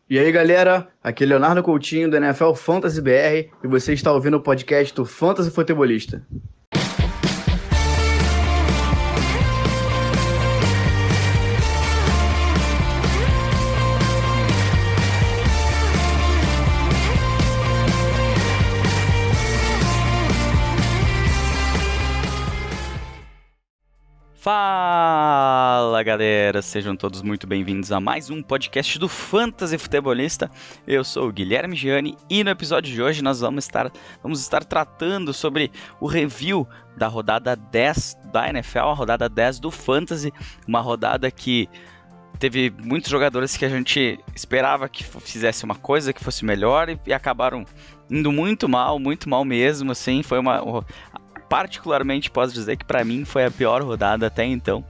E aí, galera, aqui é Leonardo Coutinho do NFL Fantasy BR e você está ouvindo o podcast do Fantasy Futebolista. Fala, galera, sejam todos muito bem-vindos a mais um podcast do Fantasy Futebolista. Eu sou o Guilherme Gianni e no episódio de hoje nós vamos estar tratando sobre o review da rodada 10 da NFL, a rodada 10 do Fantasy, uma rodada que teve muitos jogadores que a gente esperava que fizesse uma coisa, que fosse melhor e acabaram indo muito mal mesmo, assim, foi particularmente posso dizer que para mim foi a pior rodada até então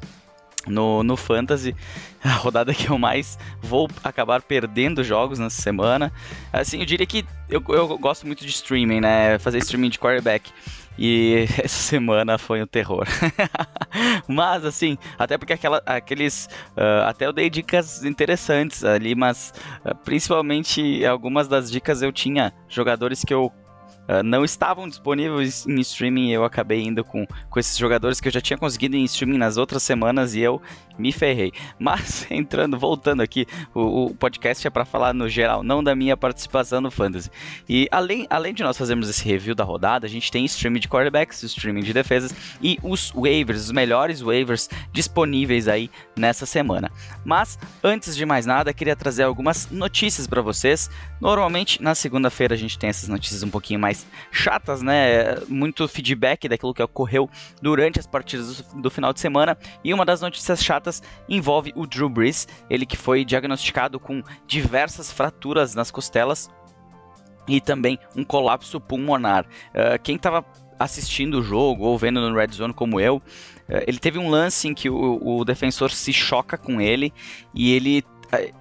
no Fantasy, a rodada que eu mais vou acabar perdendo jogos nessa semana. Assim, eu diria que eu gosto muito de streaming, né, fazer streaming de quarterback, e essa semana foi um terror. Mas assim, até porque até eu dei dicas interessantes ali, mas principalmente algumas das dicas eu tinha jogadores que eu não estavam disponíveis em streaming, eu acabei indo com esses jogadores que eu já tinha conseguido em streaming nas outras semanas e eu me ferrei. Mas voltando aqui, o podcast é para falar no geral, não da minha participação no Fantasy. E além de nós fazermos esse review da rodada, a gente tem streaming de quarterbacks, streaming de defesas e os waivers, os melhores waivers disponíveis aí nessa semana. Mas antes de mais nada, queria trazer algumas notícias para vocês. Normalmente na segunda-feira a gente tem essas notícias um pouquinho mais chatas, né? Muito feedback daquilo que ocorreu durante as partidas do final de semana. E uma das notícias chatas envolve o Drew Brees, ele que foi diagnosticado com diversas fraturas nas costelas e também um colapso pulmonar. Quem estava assistindo o jogo ou vendo no Red Zone como eu, ele teve um lance em que o defensor se choca com ele e ele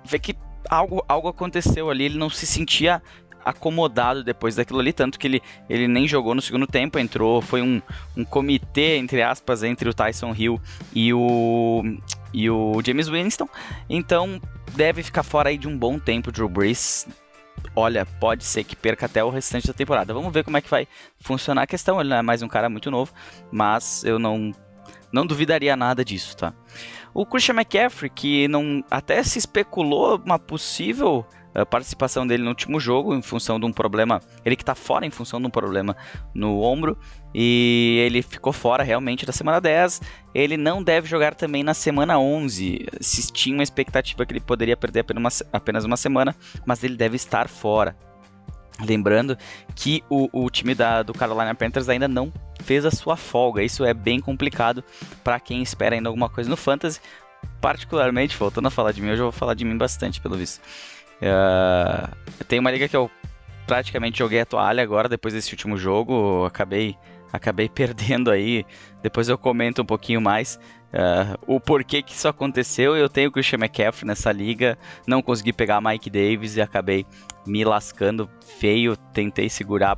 vê que algo aconteceu ali, ele não se sentia acomodado depois daquilo ali, tanto que ele nem jogou no segundo tempo, foi um comitê, entre aspas, entre o Taysom Hill e o Jameis Winston, então deve ficar fora aí de um bom tempo o Drew Brees. Olha, pode ser que perca até o restante da temporada. Vamos ver como é que vai funcionar a questão. Ele não é mais um cara muito novo, mas eu não duvidaria nada disso, tá? O Christian McCaffrey, que até se especulou uma possível participação dele no último jogo em função de um problema, ele que tá fora em função de um problema no ombro, e ele ficou fora realmente da semana 10, ele não deve jogar também na semana 11, se tinha uma expectativa que ele poderia perder apenas uma semana, mas ele deve estar fora. Lembrando que o time do Carolina Panthers ainda não fez a sua folga, isso é bem complicado para quem espera ainda alguma coisa no Fantasy, particularmente, voltando a falar de mim, hoje eu vou falar de mim bastante pelo visto. Eu tenho uma liga que eu praticamente joguei a toalha agora, depois desse último jogo, acabei perdendo aí, depois eu comento um pouquinho mais o porquê que isso aconteceu. Eu tenho o Christian McCaffrey nessa liga, não consegui pegar Mike Davis e acabei me lascando feio, tentei segurar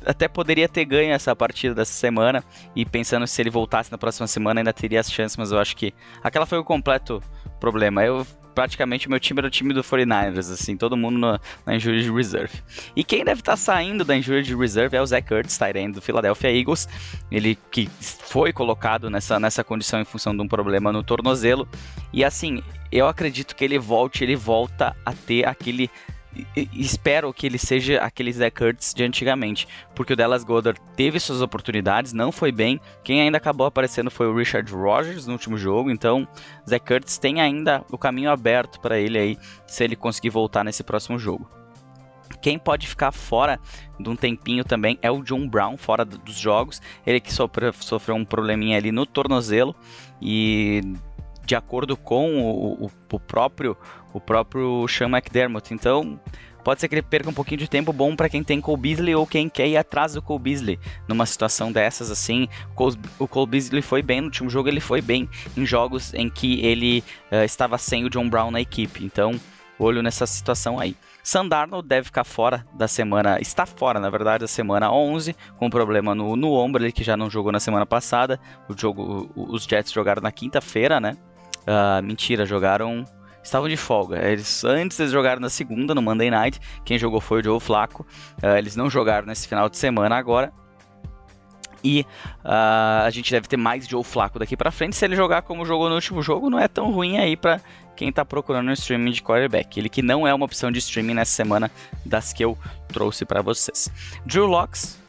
até poderia ter ganho essa partida dessa semana, e pensando se ele voltasse na próxima semana ainda teria as chances, mas eu acho que aquela foi o completo problema. Praticamente o meu time era o time do 49ers, assim, todo mundo na Injured Reserve. E quem deve estar saindo da Injured Reserve é o Zach Ertz, tight end do Philadelphia Eagles, ele que foi colocado nessa condição em função de um problema no tornozelo, e assim, eu acredito que ele volta a ter aquele... Espero que ele seja aquele Zach Ertz de antigamente, porque o Dallas Goedert teve suas oportunidades, não foi bem. Quem ainda acabou aparecendo foi o Richard Rodgers no último jogo, então Zach Ertz tem ainda o caminho aberto para ele aí, se ele conseguir voltar nesse próximo jogo. Quem pode ficar fora de um tempinho também é o John Brown, fora dos jogos, ele que sofreu um probleminha ali no tornozelo, e de acordo com o próprio Sean McDermott, então pode ser que ele perca um pouquinho de tempo bom para quem tem Cole Beasley ou quem quer ir atrás do Cole Beasley numa situação dessas assim. O Cole Beasley foi bem no último jogo, ele foi bem em jogos em que ele estava sem o John Brown na equipe, então olho nessa situação aí. Sam Darnold deve ficar fora da semana, está fora na verdade da semana 11, com problema no ombro, ele que já não jogou na semana passada. Os Jets jogaram na quinta-feira, né? Mentira, jogaram estavam de folga. Antes eles jogaram na segunda, no Monday Night, quem jogou foi o Joe Flacco. Eles não jogaram nesse final de semana agora. E a gente deve ter mais Joe Flacco daqui pra frente. Se ele jogar como jogou no último jogo, não é tão ruim aí pra quem tá procurando um streaming de quarterback. Ele que não é uma opção de streaming nessa semana das que eu trouxe pra vocês. Drew Locks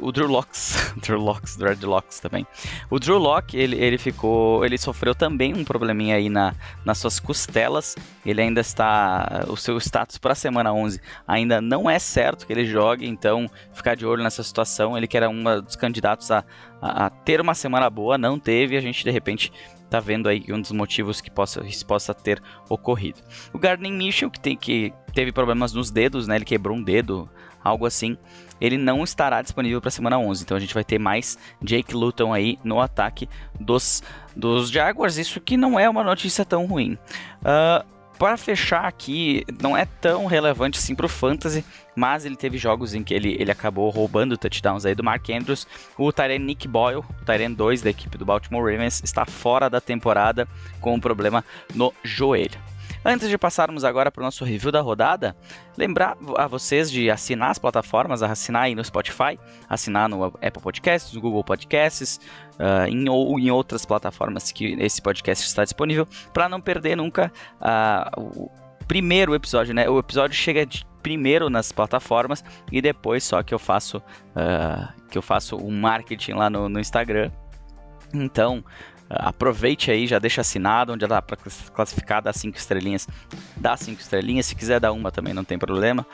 também. O Drew Lock, ele sofreu também um probleminha aí nas suas costelas. Ele ainda está, o seu status pra semana 11 ainda não é certo que ele jogue, então ficar de olho nessa situação. Ele que era um dos candidatos a ter uma semana boa, não teve, a gente de repente tá vendo aí um dos motivos que possa ter ocorrido. O Gardner Minshew, que teve problemas nos dedos, né? Ele quebrou um dedo, algo assim. Ele não estará disponível para semana 11. Então a gente vai ter mais Jake Luton aí no ataque dos Jaguars. Isso que não é uma notícia tão ruim. Para fechar aqui, não é tão relevante assim para o Fantasy, mas ele teve jogos em que ele acabou roubando touchdowns aí do Mark Andrews. O tight end Nick Boyle, o tight end 2 da equipe do Baltimore Ravens, está fora da temporada com um problema no joelho. Antes de passarmos agora para o nosso review da rodada, lembrar a vocês de assinar as plataformas, assinar aí no Spotify, assinar no Apple Podcasts, no Google Podcasts, ou em outras plataformas que esse podcast está disponível, para não perder nunca o primeiro episódio, né? O episódio chega primeiro nas plataformas e depois só que eu faço o marketing lá no Instagram. Então, aproveite aí, já deixa assinado, onde dá para classificar, dá 5 estrelinhas, se quiser dar uma também não tem problema,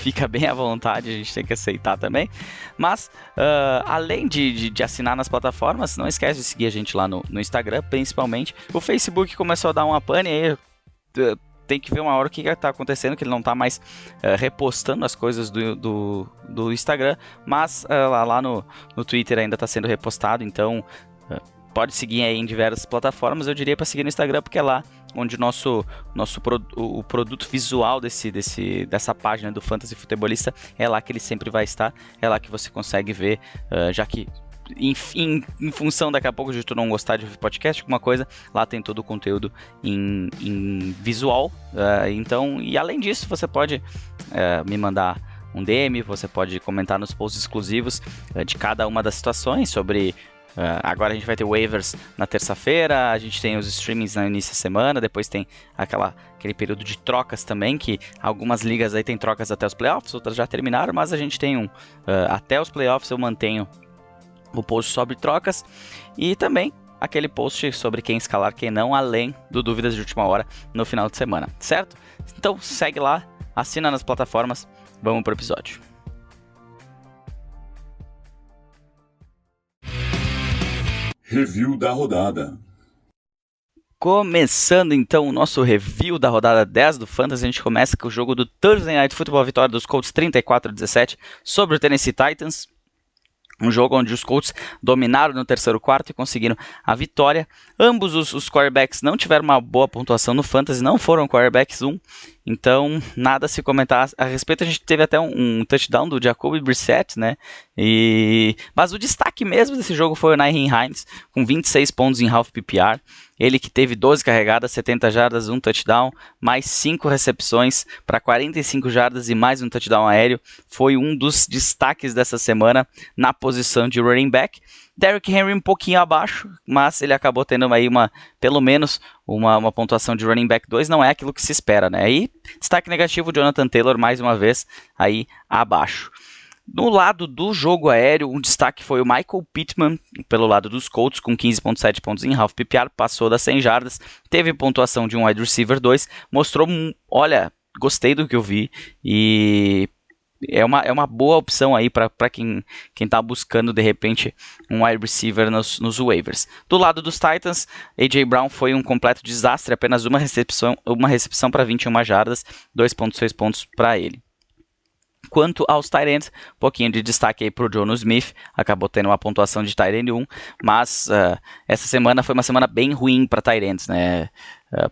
fica bem à vontade, a gente tem que aceitar também, mas além de assinar nas plataformas, não esquece de seguir a gente lá no Instagram, principalmente. O Facebook começou a dar uma pane aí, tem que ver uma hora o que está acontecendo, que ele não está mais repostando as coisas do Instagram, mas lá no Twitter ainda está sendo repostado, então pode seguir aí em diversas plataformas. Eu diria para seguir no Instagram, porque é lá onde o produto visual dessa página do Fantasy Futebolista, é lá que ele sempre vai estar, é lá que você consegue ver, já que em função daqui a pouco de tu não gostar de podcast, alguma coisa, lá tem todo o conteúdo em visual, então, e além disso você pode me mandar um DM, você pode comentar nos posts exclusivos de cada uma das situações sobre... agora a gente vai ter waivers na terça-feira, a gente tem os streamings no início da semana, depois tem aquele período de trocas também, que algumas ligas aí tem trocas até os playoffs, outras já terminaram, mas a gente tem até os playoffs eu mantenho o post sobre trocas, e também aquele post sobre quem escalar, quem não, além do Dúvidas de Última Hora no final de semana, certo? Então segue lá, assina nas plataformas, vamos pro episódio. Review da rodada. Começando então o nosso review da rodada 10 do Fantasy, a gente começa com o jogo do Thursday Night Football, a vitória dos Colts 34-17 sobre o Tennessee Titans. Um jogo onde os Colts dominaram no terceiro quarto e conseguiram a vitória. Ambos os quarterbacks não tiveram uma boa pontuação no Fantasy, não foram quarterbacks 1. Então, nada a se comentar a respeito. A gente teve até um touchdown do Jacoby Brissett, né? Mas o destaque mesmo desse jogo foi o Nyheim Hines, com 26 pontos em half PPR. Ele que teve 12 carregadas, 70 jardas, um touchdown, mais 5 recepções para 45 jardas e mais um touchdown aéreo. Foi um dos destaques dessa semana na posição de running back. Derrick Henry um pouquinho abaixo, mas ele acabou tendo aí pelo menos uma pontuação de running back 2, não é aquilo que se espera, né? E destaque negativo, Jonathan Taylor mais uma vez aí abaixo. No lado do jogo aéreo, um destaque foi o Michael Pittman, pelo lado dos Colts, com 15.7 pontos em half PPR, passou das 100 jardas, teve pontuação de um wide receiver 2, mostrou, olha, gostei do que eu vi, e é uma boa opção aí para quem está buscando, de repente, um wide receiver nos waivers. Do lado dos Titans, A.J. Brown foi um completo desastre, apenas uma recepção para 21 jardas, 2.6 pontos para ele. Quanto aos tight ends, um pouquinho de destaque aí para o Jonnu Smith, acabou tendo uma pontuação de tight end 1, mas essa semana foi uma semana bem ruim para tight ends, né?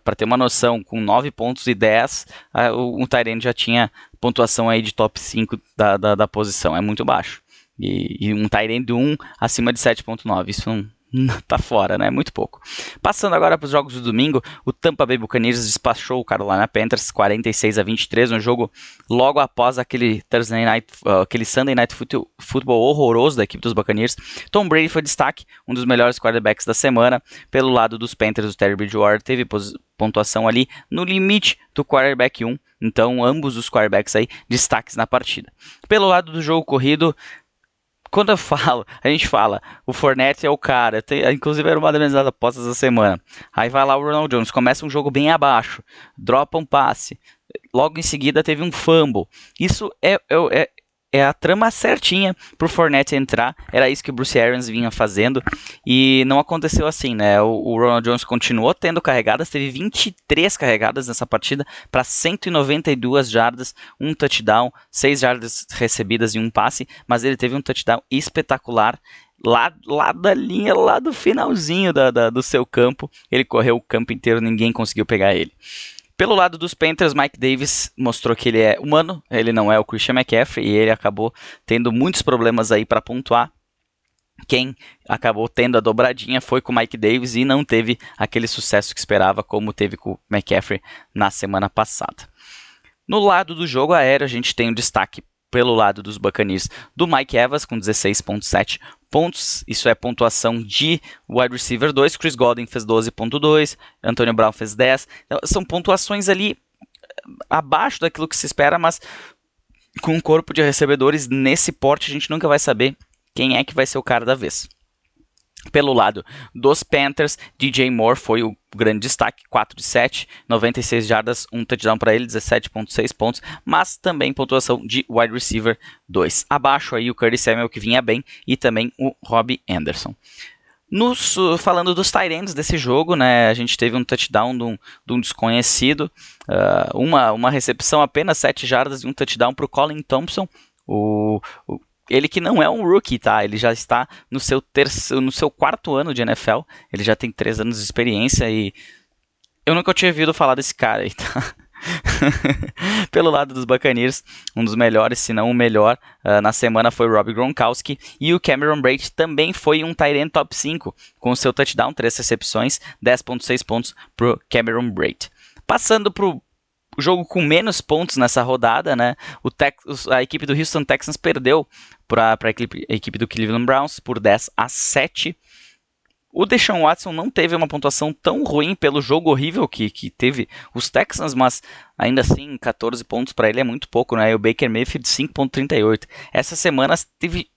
Para ter uma noção, com 9 pontos e 10, o tight end já tinha pontuação aí de top 5 da posição, é muito baixo. E um tight end 1 acima de 7.9, isso tá fora, né? Muito pouco. Passando agora para os jogos do domingo, o Tampa Bay Buccaneers despachou o Carolina Panthers 46-23, um jogo logo após aquele Sunday Night Football horroroso da equipe dos Buccaneers. Tom Brady foi destaque, um dos melhores quarterbacks da semana. Pelo lado dos Panthers, o Terry Bridgewater teve pontuação ali no limite do quarterback 1, então ambos os quarterbacks aí destaques na partida. Pelo lado do jogo corrido, quando a gente fala, o Fournette é o cara, inclusive era uma das minhas apostas da semana. Aí vai lá o Ronald Jones, começa um jogo bem abaixo, dropa um passe, logo em seguida teve um fumble. Isso é a trama certinha pro Fournette entrar, era isso que o Bruce Arians vinha fazendo, e não aconteceu assim, né? O Ronald Jones continuou tendo carregadas, teve 23 carregadas nessa partida para 192 jardas, um touchdown, 6 jardas recebidas e um passe, mas ele teve um touchdown espetacular, lá da linha, lá do finalzinho do seu campo, ele correu o campo inteiro, ninguém conseguiu pegar ele. Pelo lado dos Panthers, Mike Davis mostrou que ele é humano, ele não é o Christian McCaffrey, e ele acabou tendo muitos problemas aí para pontuar. Quem acabou tendo a dobradinha foi com o Mike Davis e não teve aquele sucesso que esperava, como teve com o McCaffrey na semana passada. No lado do jogo aéreo, a gente tem um destaque pelo lado dos Buccaneers do Mike Evans com 16.7 pontos, isso é pontuação de wide receiver 2, Chris Godwin fez 12.2, Antonio Brown fez 10, então, são pontuações ali abaixo daquilo que se espera, mas com um corpo de recebedores nesse porte a gente nunca vai saber quem é que vai ser o cara da vez. Pelo lado dos Panthers, DJ Moore foi o grande destaque, 4 de 7, 96 jardas, um touchdown para ele, 17.6 pontos, mas também pontuação de wide receiver 2. Abaixo aí o Curtis Samuel, que vinha bem, e também o Robbie Anderson. Falando dos tight ends desse jogo, né, a gente teve um touchdown de um desconhecido, uma recepção apenas 7 jardas e um touchdown para o Colin Thompson, ele que não é um rookie, tá? Ele já está no seu 4º ano de NFL. Ele já tem 3 anos de experiência e eu nunca tinha ouvido falar desse cara aí, tá? Pelo lado dos Buccaneers, um dos melhores, se não o melhor, na semana foi o Rob Gronkowski. E o Cameron Brate também foi um tight end top 5, com o seu touchdown, 3 recepções, 10.6 pontos pro Cameron Brate. Passando pro o jogo com menos pontos nessa rodada, né? A equipe do Houston Texans perdeu para a equipe do Cleveland Browns por 10-7. O Deshaun Watson não teve uma pontuação tão ruim pelo jogo horrível que teve os Texans, mas ainda assim 14 pontos para ele é muito pouco, né? E o Baker Mayfield 5.38. Essa semana teve,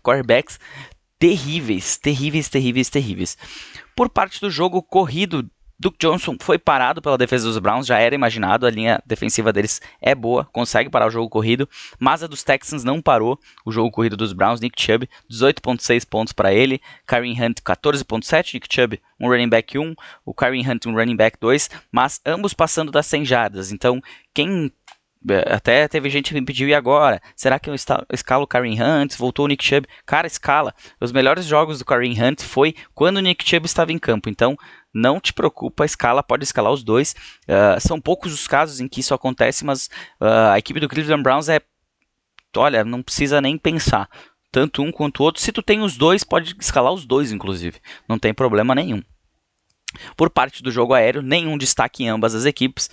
quarterbacks terríveis. Por parte do jogo corrido, Duke Johnson foi parado pela defesa dos Browns, já era imaginado, a linha defensiva deles é boa, consegue parar o jogo corrido, mas a dos Texans não parou o jogo corrido dos Browns. Nick Chubb, 18.6 pontos para ele, Kareem Hunt 14.7, Nick Chubb um running back 1, o Kareem Hunt um running back 2, mas ambos passando das 100 jardas, então até teve gente que me pediu, e agora? Será que eu escalo o Kareem Hunt? Voltou o Nick Chubb? Cara, escala. Os melhores jogos do Kareem Hunt foi quando o Nick Chubb estava em campo, então não te preocupa, pode escalar os dois. São poucos os casos em que isso acontece, mas a equipe do Cleveland Browns não precisa nem pensar. Tanto um quanto o outro. Se tu tem os dois, pode escalar os dois, inclusive. Não tem problema nenhum. Por parte do jogo aéreo, nenhum destaque em ambas as equipes,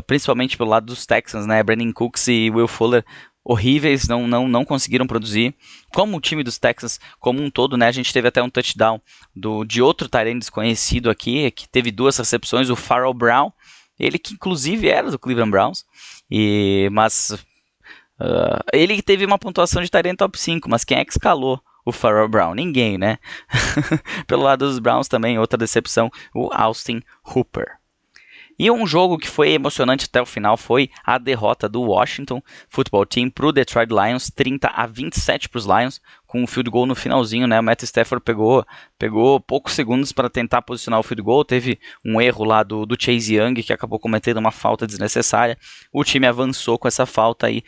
principalmente pelo lado dos Texans, né? Brandon Cooks e Will Fuller horríveis, não conseguiram produzir. Como o time dos Texans como um todo, né? A gente teve até um touchdown de outro tight end desconhecido aqui, que teve 2 recepções, o Farrell Brown, ele que inclusive era do Cleveland Browns, mas ele teve uma pontuação de tight end top 5, mas quem é que escalou o Farrell Brown? Ninguém, né? Pelo lado dos Browns também, outra decepção, o Austin Hooper. E um jogo que foi emocionante até o final foi a derrota do Washington Football Team para o Detroit Lions, 30-27 para os Lions, com o field goal no finalzinho, né? O Matt Stafford pegou poucos segundos para tentar posicionar o field goal, teve um erro lá do Chase Young, que acabou cometendo uma falta desnecessária, o time avançou com essa falta aí,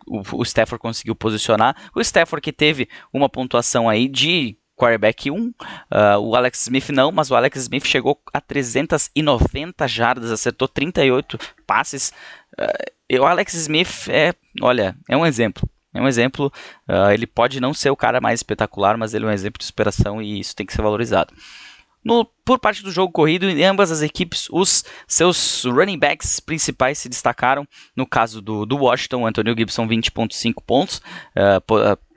o Stafford conseguiu posicionar, o Stafford que teve uma pontuação aí de quarterback 1, o Alex Smith não, mas o Alex Smith chegou a 390 jardas, acertou 38 passes, o Alex Smith é um exemplo. É um exemplo, ele pode não ser o cara mais espetacular, mas ele é um exemplo de superação e isso tem que ser valorizado. Por parte do jogo corrido, em ambas as equipes, os seus running backs principais se destacaram. No caso do Washington, Antonio Gibson 20.5 pontos,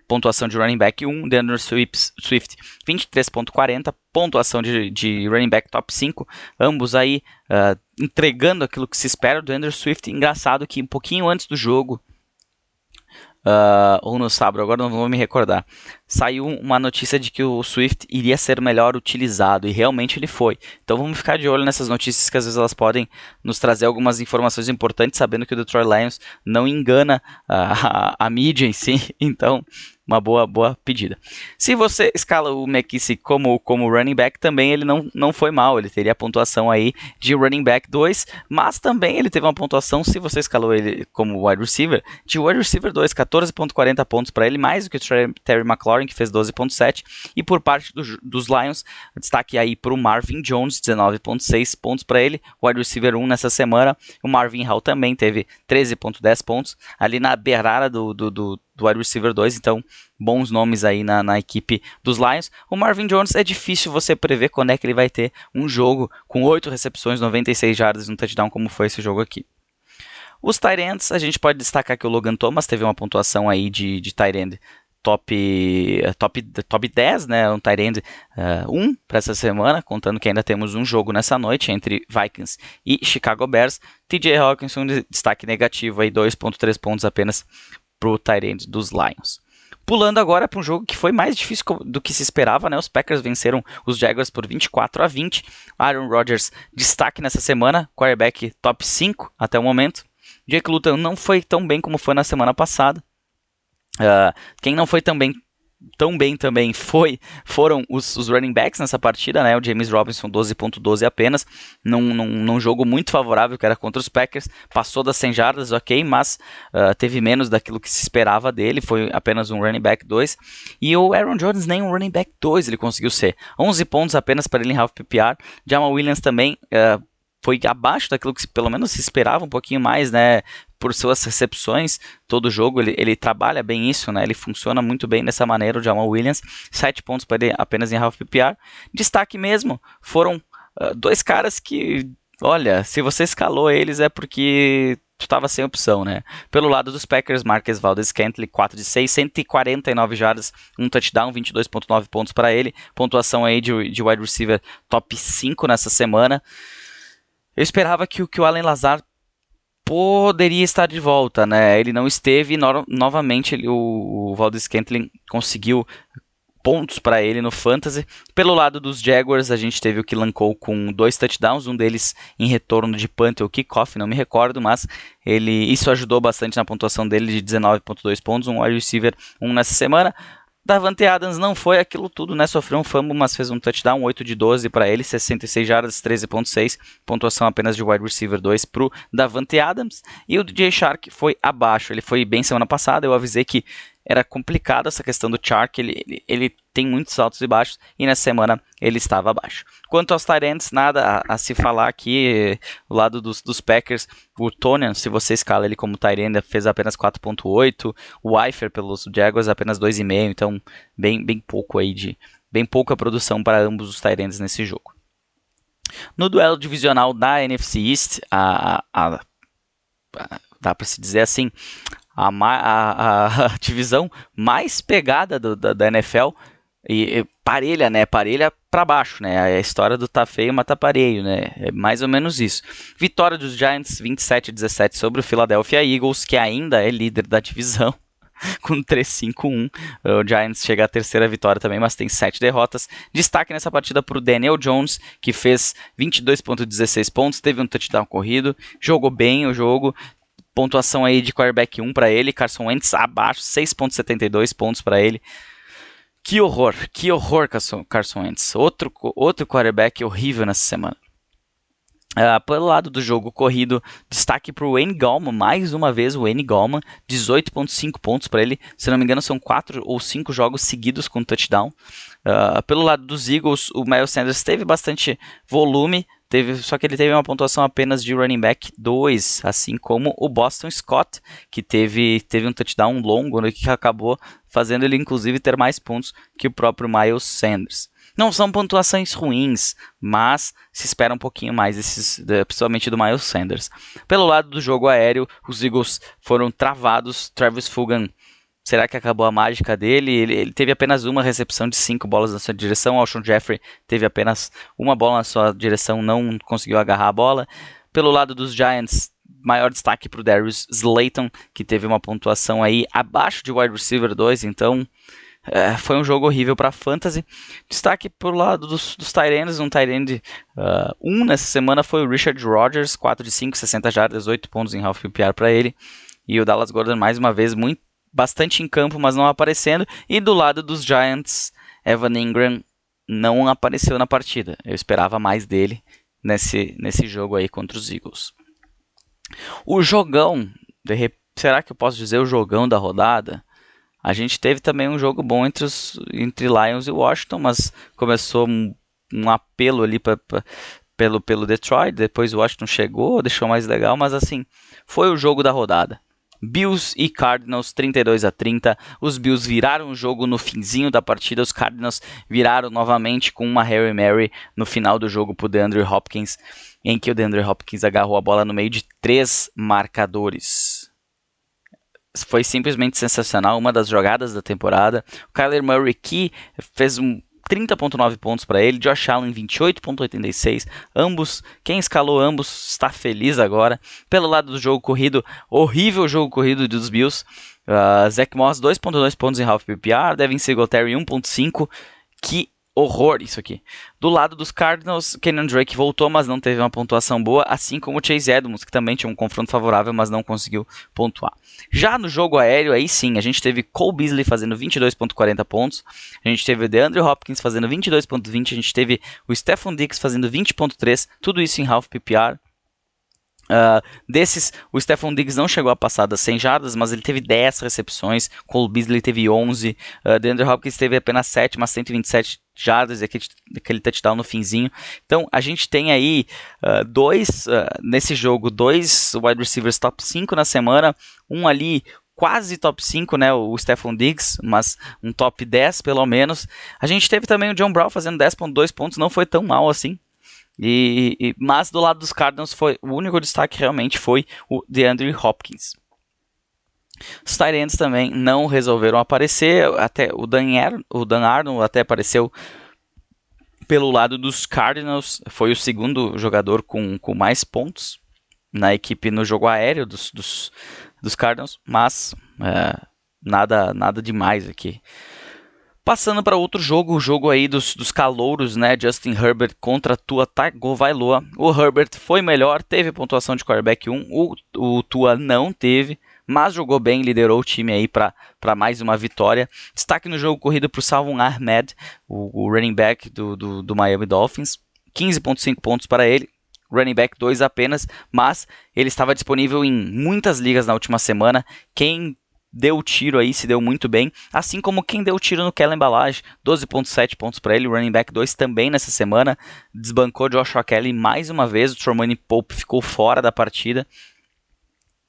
pontuação de running back 1, DeAndre Swift 23.40, pontuação de running back top 5, ambos aí entregando aquilo que se espera do DeAndre Swift. Engraçado que um pouquinho antes do jogo, ou no sábado, agora não vou me recordar, saiu uma notícia de que o Swift iria ser melhor utilizado, e realmente ele foi. Então vamos ficar de olho nessas notícias, que às vezes elas podem nos trazer algumas informações importantes, sabendo que o Detroit Lions não engana a mídia em si. Então, uma boa pedida. Se você escala o McKissic como running back, também ele não foi mal. Ele teria a pontuação aí de running back 2, mas também ele teve uma pontuação, se você escalou ele como wide receiver, de wide receiver 2, 14.40 pontos para ele, mais do que o Terry McLaurin, que fez 12.7. E por parte dos Lions, destaque aí para o Marvin Jones, 19.6 pontos para ele, wide receiver 1 nessa semana. O Marvin Hall também teve 13.10 pontos, ali na beirada do wide receiver 2, então bons nomes aí na equipe dos Lions. O Marvin Jones é difícil você prever quando é que ele vai ter um jogo com 8 recepções, 96 jardas e um touchdown, como foi esse jogo aqui. Os tight ends, a gente pode destacar que o Logan Thomas teve uma pontuação aí de tight end top 10, né? Um tight end 1 para essa semana, contando que ainda temos um jogo nessa noite entre Vikings e Chicago Bears. TJ Hawkinson, destaque negativo aí, 2.3 pontos apenas para o tight end dos Lions. Pulando agora para um jogo que foi mais difícil do que se esperava, né? Os Packers venceram os Jaguars por 24-20. Aaron Rodgers, destaque nessa semana, quarterback top 5 até o momento. Jake Luton não foi tão bem como foi na semana passada. Quem não foi tão bem também foram os running backs nessa partida, né? O James Robinson 12.12 apenas, num jogo muito favorável que era contra os Packers, passou das 100 jardas, ok, mas teve menos daquilo que se esperava dele, foi apenas um running back 2, e o Aaron Jones nem um running back 2 ele conseguiu ser, 11 pontos apenas para ele em half PPR. Jamal Williams também foi abaixo daquilo que pelo menos se esperava um pouquinho mais, né? Por suas recepções, todo jogo ele trabalha bem isso, né? Ele funciona muito bem dessa maneira, o Jamal Williams, 7 pontos para ele apenas em half PPR. Destaque mesmo, foram dois caras que, olha, se você escalou eles é porque tu estava sem opção, né? Pelo lado dos Packers, Marquez Valdes-Scantling, 4 de 6, 149 jardas, um touchdown, 22.9 pontos para ele, pontuação aí de wide receiver top 5 nessa semana. Eu esperava que o Allen Lazard poderia estar de volta, né? Ele não esteve, novamente o Valdes-Scantling conseguiu pontos para ele no Fantasy. Pelo lado dos Jaguars, a gente teve o Keelan Cole com 2 touchdowns, um deles em retorno de punt ou kickoff, não me recordo, mas isso ajudou bastante na pontuação dele de 19.2 pontos, um wide receiver 1 nessa semana. Davante Adams não foi aquilo tudo, né? Sofreu um fumble, mas fez um touchdown, 8 de 12 para ele, 66 jardas, 13.6, pontuação apenas de wide receiver 2 para o Davante Adams. E o DJ Chark foi abaixo, ele foi bem semana passada, eu avisei que era complicado essa questão do Chark, ele tem muitos altos e baixos, e nessa semana ele estava abaixo. Quanto aos tight ends, nada a se falar aqui, do lado dos Packers, o Tonyan, se você escala ele como tight end, fez apenas 4.8, o Eifert pelos Jaguars apenas 2.5, então bem pouca produção para ambos os tight ends nesse jogo. No duelo divisional da NFC East, dá para se dizer assim, a divisão mais pegada da NFL, e parelha, né? Parelha para baixo, né? A história do tá feio, mas tá pareio, né? É mais ou menos isso. Vitória dos Giants 27-17 sobre o Philadelphia Eagles, que ainda é líder da divisão, com 3-5-1. O Giants chega à terceira vitória também, mas tem 7 derrotas. Destaque nessa partida para o Daniel Jones, que fez 22.16 pontos, teve um touchdown corrido, jogou bem o jogo. Pontuação aí de quarterback 1 para ele, Carson Wentz abaixo, 6.72 pontos para ele. Que horror, Carson Wentz. Outro quarterback horrível nessa semana. Pelo lado do jogo corrido, destaque para o Wayne Gallman, mais uma vez o Wayne Gallman, 18.5 pontos para ele, se não me engano são 4 ou 5 jogos seguidos com touchdown. Pelo lado dos Eagles, o Miles Sanders teve bastante volume, só que ele teve uma pontuação apenas de running back 2, assim como o Boston Scott, que teve um touchdown longo, né, que acabou fazendo ele inclusive ter mais pontos que o próprio Miles Sanders. Não são pontuações ruins, mas se espera um pouquinho mais, principalmente do Miles Sanders. Pelo lado do jogo aéreo, os Eagles foram travados. Travis Fulgham, será que acabou a mágica dele? Ele teve apenas uma recepção de 5 bolas na sua direção. Alshon Jeffrey teve apenas uma bola na sua direção, não conseguiu agarrar a bola. Pelo lado dos Giants, maior destaque para o Darius Slayton, que teve uma pontuação aí abaixo de wide receiver 2, então foi um jogo horrível para Fantasy. Destaque por lado dos tight ends, um tight end 1 nessa semana foi o Richard Rodgers, 4 de 5, 60 jardas, 8 pontos em half PPR para ele. E o Dallas Goedert mais uma vez bastante em campo, mas não aparecendo. E do lado dos Giants, Evan Ingram não apareceu na partida. Eu esperava mais dele nesse jogo aí contra os Eagles. O jogão, será que eu posso dizer o jogão da rodada? A gente teve também um jogo bom entre Lions e Washington, mas começou um apelo ali pelo Detroit, depois o Washington chegou, deixou mais legal, mas assim, foi o jogo da rodada. Bills e Cardinals 32-30, os Bills viraram o jogo no finzinho da partida, os Cardinals viraram novamente com uma Hail Mary no final do jogo para o DeAndre Hopkins, em que o DeAndre Hopkins agarrou a bola no meio de 3 marcadores. Foi simplesmente sensacional, uma das jogadas da temporada. O Kyler Murray que fez 30.9 pontos para ele, Josh Allen 28.86, quem escalou ambos está feliz agora. Pelo lado do jogo corrido, horrível jogo corrido dos Bills, Zach Moss 2.2 pontos em half PPR, Devin Singletary 1.5, que horror isso aqui. Do lado dos Cardinals, Kenyon Drake voltou, mas não teve uma pontuação boa, assim como o Chase Edmonds, que também tinha um confronto favorável, mas não conseguiu pontuar. Já no jogo aéreo, aí sim, a gente teve Cole Beasley fazendo 22.40 pontos, a gente teve o DeAndre Hopkins fazendo 22.20, a gente teve o Stephon Diggs fazendo 20.3, tudo isso em half PPR. Desses, o Stephon Diggs não chegou a passar das 100 jardas, mas ele teve 10 recepções, Cole Beasley teve 11, DeAndre Hopkins teve apenas 7, mas 127 jardas e aquele touchdown no finzinho. Então a gente tem aí nesse jogo, 2 wide receivers top 5 na semana, um ali quase top 5, né, o Stephon Diggs, mas um top 10 pelo menos. A gente teve também o John Brown fazendo 10.2 pontos, não foi tão mal assim. Mas do lado dos Cardinals, o único destaque realmente foi o DeAndre Hopkins. Os tight ends também não resolveram aparecer, até o Dan Arnold até apareceu pelo lado dos Cardinals, foi o segundo jogador com mais pontos na equipe no jogo aéreo dos Cardinals, mas nada demais aqui. Passando para outro jogo, o jogo aí dos calouros, né? Justin Herbert contra Tua Tagovailoa. O Herbert foi melhor, teve pontuação de quarterback 1, o Tua não teve, mas jogou bem, liderou o time aí para mais uma vitória. Destaque no jogo corrido para o Salvon Ahmed, o running back do Miami Dolphins, 15.5 pontos para ele. Running back 2 apenas, mas ele estava disponível em muitas ligas na última semana. Quem deu o tiro aí, se deu muito bem, assim como quem deu o tiro no Kellen Ballage, 12.7 pontos para ele, o running back 2 também nessa semana, desbancou Joshua Kelly mais uma vez, o Troy Pope ficou fora da partida,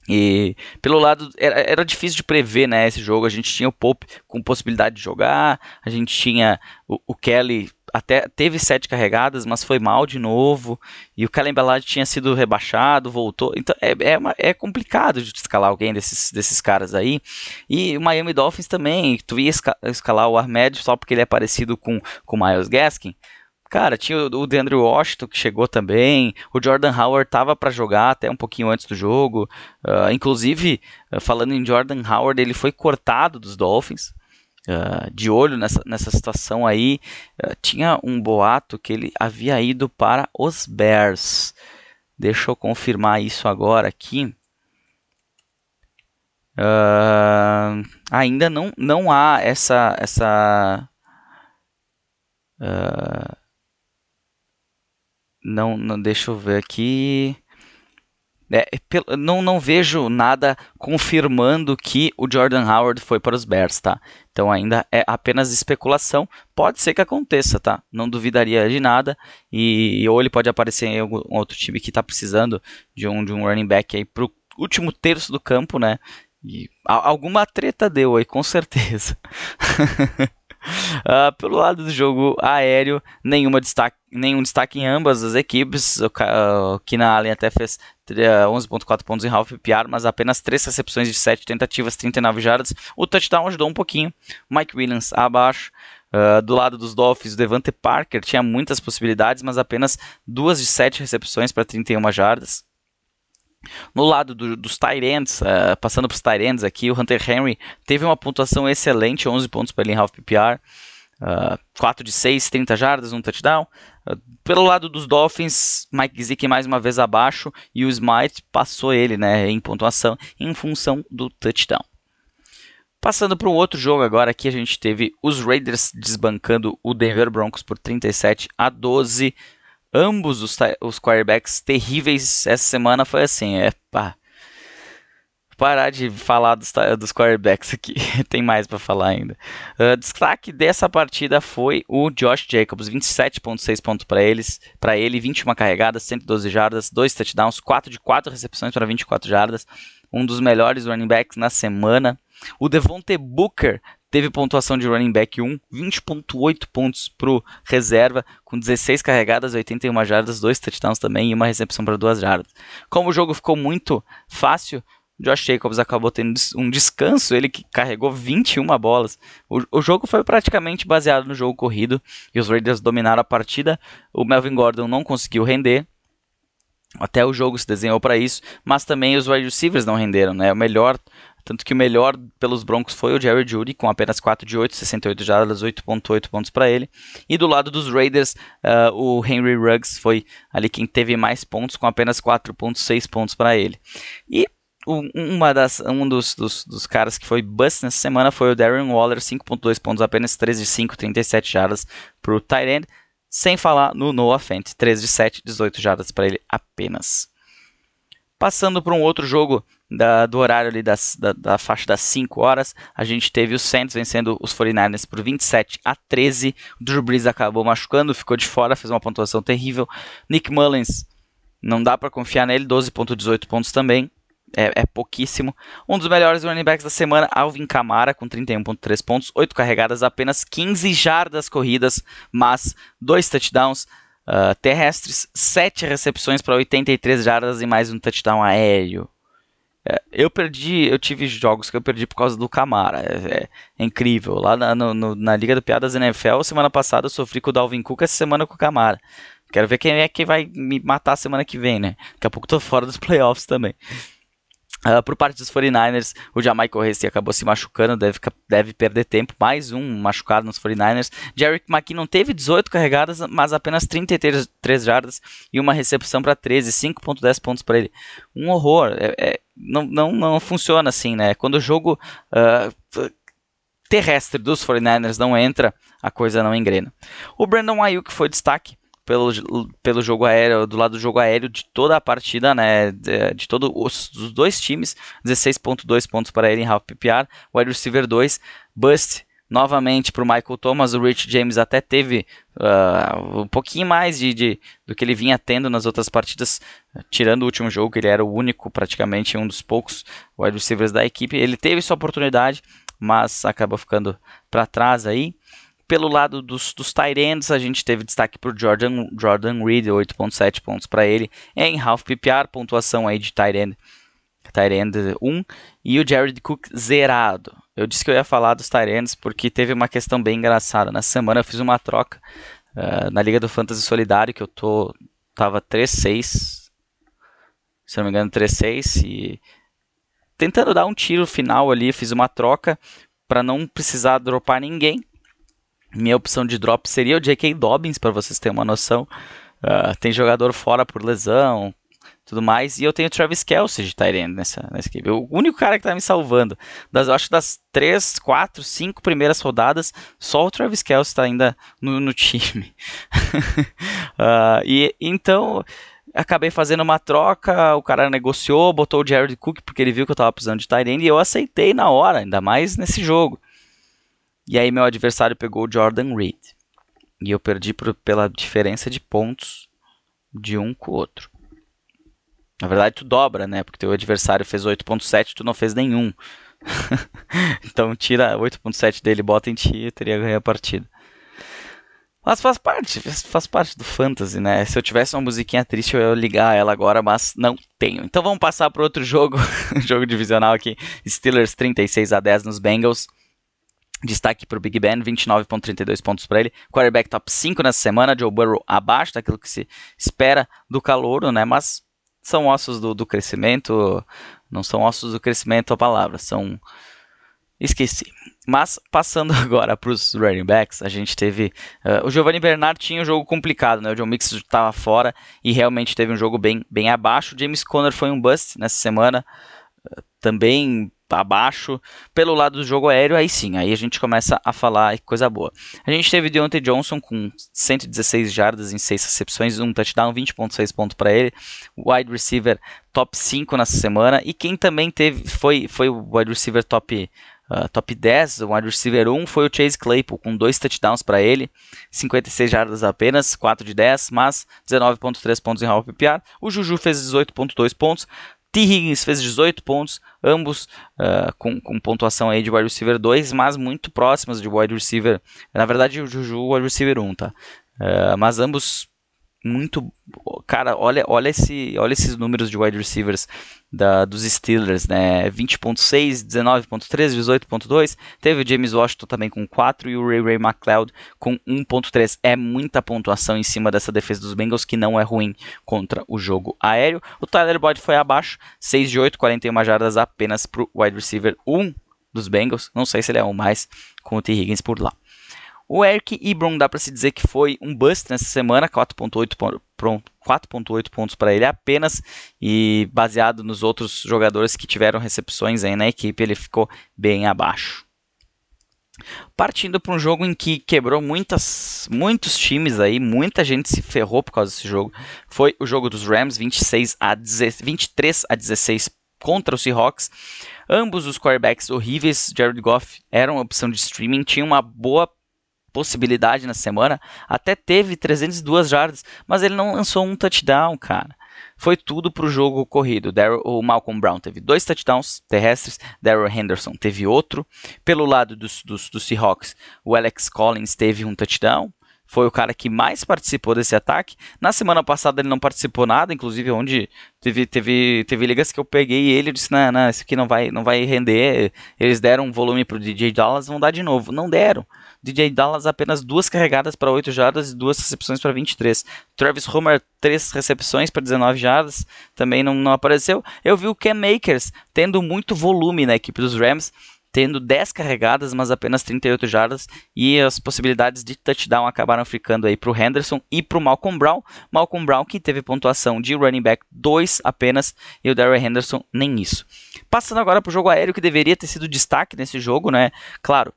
e pelo lado, era difícil de prever, né, esse jogo. A gente tinha o Pope com possibilidade de jogar, a gente tinha o Kelly, até teve 7 carregadas, mas foi mal de novo, e o Kellen Ballage tinha sido rebaixado, voltou, então é complicado de escalar alguém desses caras aí. E o Miami Dolphins também, tu ia escalar o Ahmed só porque ele é parecido com o Myles Gaskin. Cara, tinha o DeAndre Washington que chegou também, o Jordan Howard estava para jogar até um pouquinho antes do jogo, inclusive, falando em Jordan Howard, ele foi cortado dos Dolphins, de olho nessa situação aí. Tinha um boato que ele havia ido para os Bears, deixa eu confirmar isso agora aqui. Ainda não há essa não, deixa eu ver aqui. Não vejo nada confirmando que o Jordan Howard foi para os Bears, tá? Então ainda é apenas especulação. Pode ser que aconteça, tá? Não duvidaria de nada. Ou ele pode aparecer em algum outro time que está precisando de um running back aí pro último terço do campo, né? E alguma treta deu aí, com certeza. Pelo lado do jogo aéreo, nenhum destaque em ambas as equipes. O Keenan Allen até fez 11.4 pontos em half PPR, mas apenas 3 recepções de 7 tentativas, 39 jardas. O touchdown ajudou um pouquinho. Mike Williams abaixo. Do lado dos Dolphins, o Devante Parker tinha muitas possibilidades, mas apenas 2 de 7 recepções para 31 jardas. No lado dos tight ends, passando para os tight ends aqui, o Hunter Henry teve uma pontuação excelente, 11 pontos para ele em half PPR, 4 de 6, 30 jardas, um touchdown. Pelo lado dos Dolphins, Mike Gesicki mais uma vez abaixo e o Smythe passou ele, né, em pontuação em função do touchdown. Passando para um outro jogo agora, aqui a gente teve os Raiders desbancando o Denver Broncos por 37-12. Ambos os quarterbacks terríveis essa semana foi assim, parar de falar dos quarterbacks aqui, tem mais para falar ainda. Destaque dessa partida foi o Josh Jacobs, 27.6 pontos para ele, 21 carregadas, 112 jardas, 2 touchdowns, 4 de 4 recepções para 24 jardas, um dos melhores running backs na semana. O Devontae Booker teve pontuação de running back 1, 20.8 pontos para o reserva, com 16 carregadas, 81 jardas, 2 touchdowns também e uma recepção para 2 jardas. Como o jogo ficou muito fácil, Josh Jacobs acabou tendo um descanso, ele que carregou 21 bolas. O jogo foi praticamente baseado no jogo corrido e os Raiders dominaram a partida. O Melvin Gordon não conseguiu render. Até o jogo se desenhou para isso, mas também os wide receivers não renderam, né? Tanto que o melhor pelos Broncos foi o Jerry Jeudy, com apenas 4 de 8, 68 jardas, 8.8 pontos para ele. E do lado dos Raiders, o Henry Ruggs foi ali quem teve mais pontos, com apenas 4.6 pontos para ele. E um dos caras que foi bust nessa semana foi o Darren Waller, 5.2 pontos, apenas 3 de 5, 37 jardas para o tight end. Sem falar no Noah Fant, 3 de 7, 18 jardas para ele apenas. Passando para um outro jogo do horário ali da faixa das 5 horas, a gente teve os Saints vencendo os 49ers por 27-13. O Drew Brees acabou machucando, ficou de fora, fez uma pontuação terrível. Nick Mullins, não dá para confiar nele, 12.18 pontos também. É pouquíssimo. Um dos melhores running backs da semana, Alvin Kamara, com 31.3 pontos, 8 carregadas, apenas 15 jardas corridas, mas 2 touchdowns terrestres, 7 recepções para 83 jardas e mais um touchdown aéreo. Eu tive jogos que eu perdi por causa do Kamara, é incrível. Lá na Liga do Piadas NFL, semana passada eu sofri com o Dalvin Cook, essa semana com o Kamara. Quero ver quem é que vai me matar semana que vem, né? Daqui a pouco eu tô fora dos playoffs também. Por parte dos 49ers, o Jamaica Hasty acabou se machucando, deve perder tempo, mais um machucado nos 49ers. Jerick McKinnon teve 18 carregadas, mas apenas 33 jardas e uma recepção para 13, 5.10 pontos para ele. Um horror, não funciona assim, né? Quando o jogo terrestre dos 49ers não entra, a coisa não engrena. O Brandon Ayuk foi destaque pelo jogo aéreo, do lado do jogo aéreo de toda a partida, né, de todos os dois times, 16.2 pontos para ele em half PPR, wide receiver 2, bust novamente para o Michael Thomas. O Rich James até teve um pouquinho mais do que ele vinha tendo nas outras partidas, tirando o último jogo, que ele era o único, praticamente um dos poucos wide receivers da equipe. Ele teve sua oportunidade, mas acabou ficando para trás aí. Pelo lado dos tight ends, a gente teve destaque para o Jordan Reed, 8.7 pontos para ele em half PPR, pontuação aí de tight end 1, e o Jared Cook zerado. Eu disse que eu ia falar dos tight ends porque teve uma questão bem engraçada. Na semana eu fiz uma troca na Liga do Fantasy Solidário, que eu tava 3-6, se não me engano 3-6, e tentando dar um tiro final ali, fiz uma troca para não precisar dropar ninguém. Minha opção de drop seria o J.K. Dobbins, para vocês terem uma noção. Tem jogador fora por lesão, tudo mais. E eu tenho o Travis Kelce de tight end nessa equipe. O único cara que está me salvando. Eu acho das 3, 4, 5 primeiras rodadas, só o Travis Kelce está ainda no time. Então, acabei fazendo uma troca, o cara negociou, botou o Jared Cook porque ele viu que eu tava precisando de tight end e eu aceitei na hora, ainda mais nesse jogo. E aí meu adversário pegou o Jordan Reed. E eu perdi pela diferença de pontos de um com o outro. Na verdade tu dobra, né? Porque teu adversário fez 8.7, tu não fez nenhum. Então tira 8.7 dele, bota em ti e eu teria ganho a partida. Mas faz parte do Fantasy, né? Se eu tivesse uma musiquinha triste, eu ia ligar ela agora, mas não tenho. Então vamos passar para outro jogo, jogo divisional aqui. Steelers 36-10 nos Bengals. Destaque para o Big Ben, 29.32 pontos para ele. Quarterback top 5 nessa semana, Joe Burrow abaixo daquilo que se espera do calouro, né? Mas são ossos do crescimento, não são ossos do crescimento a palavra, são... Esqueci. Mas, passando agora para os running backs, a gente teve... o Giovanni Bernard tinha um jogo complicado, né? O John Mixon estava fora e realmente teve um jogo bem abaixo. O James Conner foi um bust nessa semana, também abaixo. Pelo lado do jogo aéreo, aí sim, aí a gente começa a falar coisa boa. A gente teve Deontay Johnson com 116 jardas em 6 recepções, um touchdown, 20.6 pontos para ele. Wide receiver top 5 nessa semana. E quem também teve foi o wide receiver top 10, o wide receiver 1 foi o Chase Claypool, com 2 touchdowns para ele, 56 jardas apenas, 4 de 10, mas 19.3 pontos em half PPR. O Juju fez 18.2 pontos, T. Higgins fez 18 pontos, ambos com pontuação aí de wide receiver 2, mas muito próximos de wide receiver, na verdade o Juju wide receiver 1, tá? Mas ambos muito... Cara, olha esses números de wide receivers dos Steelers, né? 20.6, 19.3, 18.2. Teve o James Washington também com 4 e o Ray McLeod com 1.3. É muita pontuação em cima dessa defesa dos Bengals, que não é ruim contra o jogo aéreo. O Tyler Boyd foi abaixo, 6 de 8, 41 jardas apenas para o wide receiver 1 dos Bengals. Não sei se ele é um mais com o T. Higgins por lá. O Eric Ebron dá para se dizer que foi um bust nessa semana, 4.8 pontos para ele apenas, e baseado nos outros jogadores que tiveram recepções aí na equipe, ele ficou bem abaixo. Partindo para um jogo em que quebrou muitos times aí, muita gente se ferrou por causa desse jogo, foi o jogo dos Rams, 23-16 contra os Seahawks. Ambos os quarterbacks horríveis, Jared Goff era uma opção de streaming, tinha uma boa possibilidade na semana, até teve 302 jardas, mas ele não lançou um touchdown, cara. Foi tudo pro jogo corrido. O Malcolm Brown teve 2 touchdowns terrestres, Darrell Henderson teve outro. Pelo lado dos Seahawks, o Alex Collins teve um touchdown, foi o cara que mais participou desse ataque. Na semana passada ele não participou nada, inclusive onde teve ligas que eu peguei ele e disse, não, esse aqui não vai render. Eles deram um volume pro DJ Dallas, vão dar de novo. Não deram. DJ Dallas apenas 2 carregadas para 8 jardas e 2 recepções para 23. Travis Homer, 3 recepções para 19 jardas, também não apareceu. Eu vi o Cam Akers tendo muito volume na equipe dos Rams, tendo 10 carregadas, mas apenas 38 jardas, e as possibilidades de touchdown acabaram ficando aí para o Henderson e para o Malcolm Brown. Malcolm Brown que teve pontuação de running back 2 apenas, e o Darrell Henderson nem isso. Passando agora para o jogo aéreo, que deveria ter sido destaque nesse jogo, né? Claro,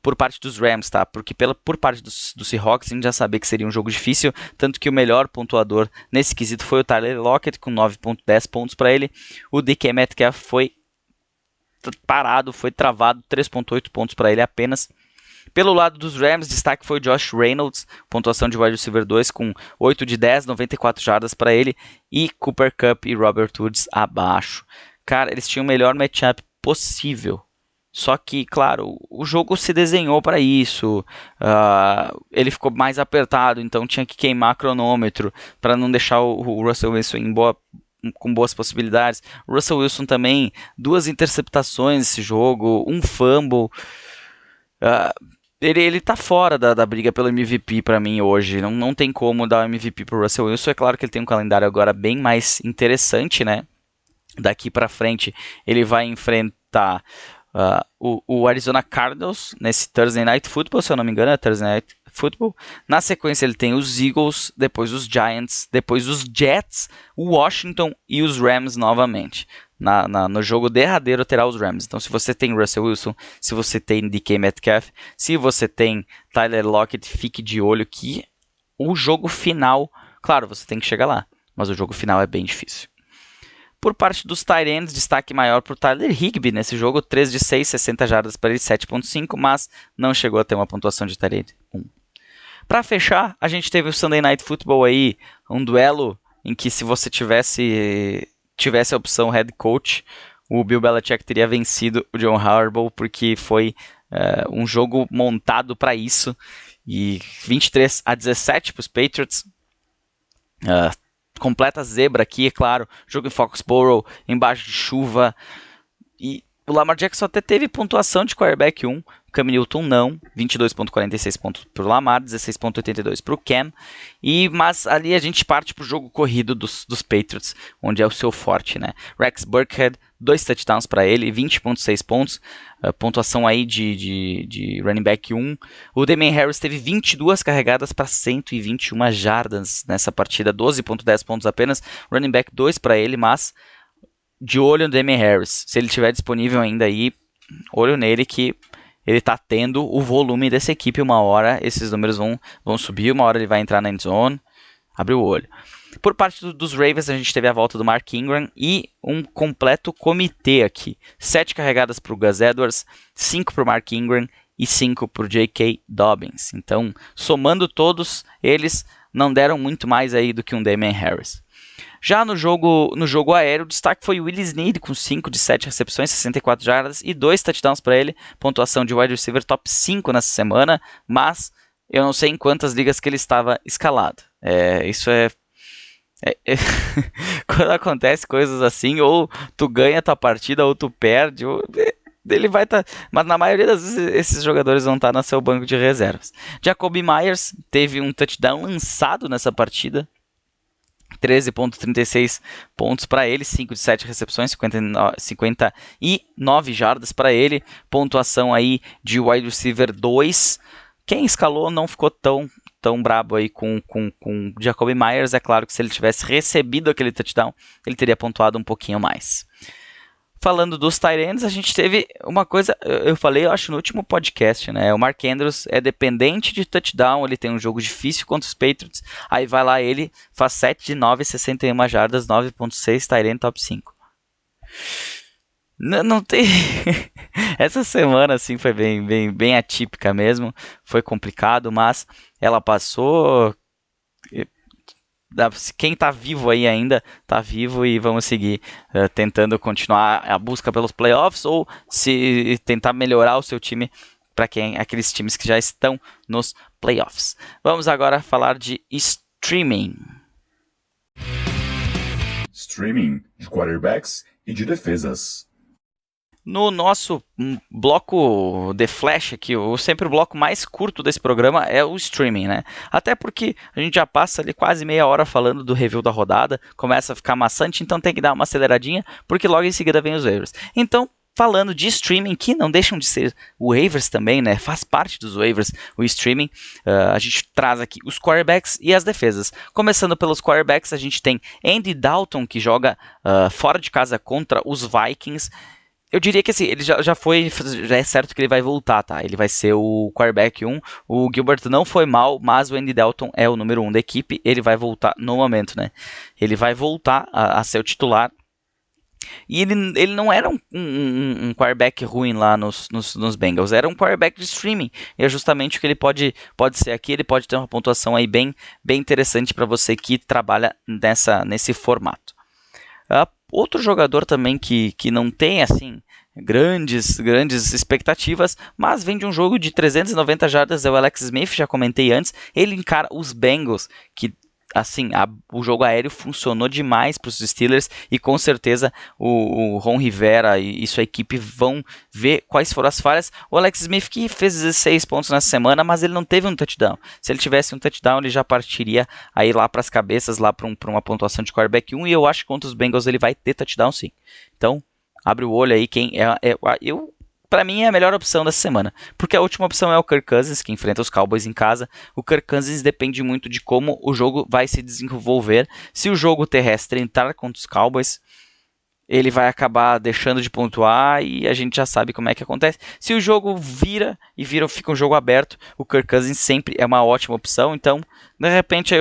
por parte dos Rams, tá? Porque por parte dos Seahawks a gente já sabia que seria um jogo difícil, tanto que o melhor pontuador nesse quesito foi o Tyler Lockett, com 9.10 pontos para ele. O DK Metcalf foi parado, foi travado, 3.8 pontos para ele apenas. Pelo lado dos Rams, destaque foi o Josh Reynolds, pontuação de wide receiver 2 com 8 de 10, 94 jardas para ele, e Cooper Kupp e Robert Woods abaixo. Cara, eles tinham o melhor matchup possível. Só que, claro, o jogo se desenhou para isso, ele ficou mais apertado, então tinha que queimar cronômetro para não deixar o Russell Wilson com boas possibilidades. O Russell Wilson também, 2 interceptações nesse jogo, um fumble. Ele tá fora da briga pelo MVP para mim hoje. Não tem como dar o MVP pro Russell Wilson. É claro que ele tem um calendário agora bem mais interessante, né? Daqui para frente ele vai enfrentar o Arizona Cardinals nesse Thursday Night Football, se eu não me engano é Thursday Night Football. Na sequência ele tem os Eagles, depois os Giants, depois os Jets, o Washington e os Rams novamente. No jogo derradeiro terá os Rams. Então se você tem Russell Wilson, se você tem DK Metcalf, se você tem Tyler Lockett, fique de olho que o jogo final, claro, você tem que chegar lá, mas o jogo final é bem difícil. Por parte dos tight ends, destaque maior para o Tyler Higbee nesse jogo, 3 de 6, 60 jardas para ele, 7.5, mas não chegou a ter uma pontuação de tight end 1. Para fechar, a gente teve o Sunday Night Football aí, um duelo em que se você tivesse a opção head coach, o Bill Belichick teria vencido o John Harbaugh, porque foi um jogo montado para isso, e 23-17 para os Patriots. Completa zebra aqui, é claro, jogo em Foxborough, embaixo de chuva, e o Lamar Jackson até teve pontuação de quarterback 1, o Cam Newton não, 22.46 pontos para o Lamar, 16.82 para o Cam, mas ali a gente parte para o jogo corrido dos Patriots, onde é o seu forte, né? Rex Burkhead, 2 touchdowns para ele, 20.6 pontos, pontuação aí de running back 1. O Damien Harris teve 22 carregadas para 121 jardas nessa partida, 12.10 pontos apenas, running back 2 para ele, mas de olho no Damien Harris, se ele estiver disponível ainda aí, olho nele que ele está tendo o volume dessa equipe. Uma hora esses números vão subir, uma hora ele vai entrar na end zone, abre o olho. Por parte dos Ravens, a gente teve a volta do Mark Ingram e um completo comitê aqui. 7 carregadas para o Gus Edwards, 5 para o Mark Ingram e 5 para o J.K. Dobbins. Então, somando todos, eles não deram muito mais aí do que um Damien Harris. Já no jogo aéreo, o destaque foi o Willie Snead com 5 de 7 recepções, 64 jardas e 2 touchdowns para ele. Pontuação de wide receiver top 5 nessa semana, mas eu não sei em quantas ligas que ele estava escalado. Quando acontece coisas assim, ou tu ganha a tua partida ou tu perde, ele vai estar... Mas na maioria das vezes esses jogadores vão estar no seu banco de reservas. Jacoby Myers teve um touchdown lançado nessa partida, 13.36 pontos para ele, 5 de 7 recepções, 59 jardas para ele, pontuação aí de wide receiver 2. Quem escalou não ficou tão brabo aí com Jacoby Myers. É claro que se ele tivesse recebido aquele touchdown, ele teria pontuado um pouquinho mais. Falando dos tight ends, a gente teve uma coisa, eu falei, eu acho, no último podcast, né? O Mark Andrews é dependente de touchdown, ele tem um jogo difícil contra os Patriots, aí vai lá ele, faz 7 de 9, 61 jardas, 9.6, tight end top 5. Não tem... Essa semana, assim, foi bem atípica mesmo, foi complicado, mas ela passou... Quem está vivo aí ainda, está vivo e vamos seguir tentando continuar a busca pelos playoffs ou se tentar melhorar o seu time para aqueles times que já estão nos playoffs. Vamos agora falar de streaming. Streaming de quarterbacks e de defesas. No nosso bloco The Flash aqui, sempre o bloco mais curto desse programa é o streaming, né? Até porque a gente já passa ali quase meia hora falando do review da rodada, começa a ficar maçante, então tem que dar uma aceleradinha, porque logo em seguida vem os waivers. Então, falando de streaming, que não deixam de ser waivers também, né? Faz parte dos waivers o streaming. A gente traz aqui os quarterbacks e as defesas. Começando pelos quarterbacks, a gente tem Andy Dalton, que joga fora de casa contra os Vikings. Eu diria que assim, ele já é certo que ele vai voltar, tá? Ele vai ser o quarterback 1. O Gilbert não foi mal, mas o Andy Dalton é o número 1 da equipe. Ele vai voltar no momento, né? Ele vai voltar a ser o titular. E ele não era um quarterback ruim lá nos Bengals. Era um quarterback de streaming. E é justamente o que ele pode ser aqui. Ele pode ter uma pontuação aí bem interessante para você que trabalha nesse formato. Outro jogador também que não tem assim grandes expectativas, mas vem de um jogo de 390 jardas, é o Alex Smith, já comentei antes. Ele encara os Bengals, que assim, o jogo aéreo funcionou demais para os Steelers e com certeza o Ron Rivera e sua equipe vão ver quais foram as falhas. O Alex Smith que fez 16 pontos nessa semana, mas ele não teve um touchdown. Se ele tivesse um touchdown, ele já partiria aí lá para as cabeças, lá para uma pontuação de quarterback 1, e eu acho que contra os Bengals ele vai ter touchdown sim. Então, abre o olho aí, para mim é a melhor opção dessa semana, porque a última opção é o Kirk Cousins, que enfrenta os Cowboys em casa. O Kirk Cousins depende muito de como o jogo vai se desenvolver. Se o jogo terrestre entrar contra os Cowboys, ele vai acabar deixando de pontuar e a gente já sabe como é que acontece. Se o jogo fica um jogo aberto, o Kirk Cousins sempre é uma ótima opção. Então, de repente, aí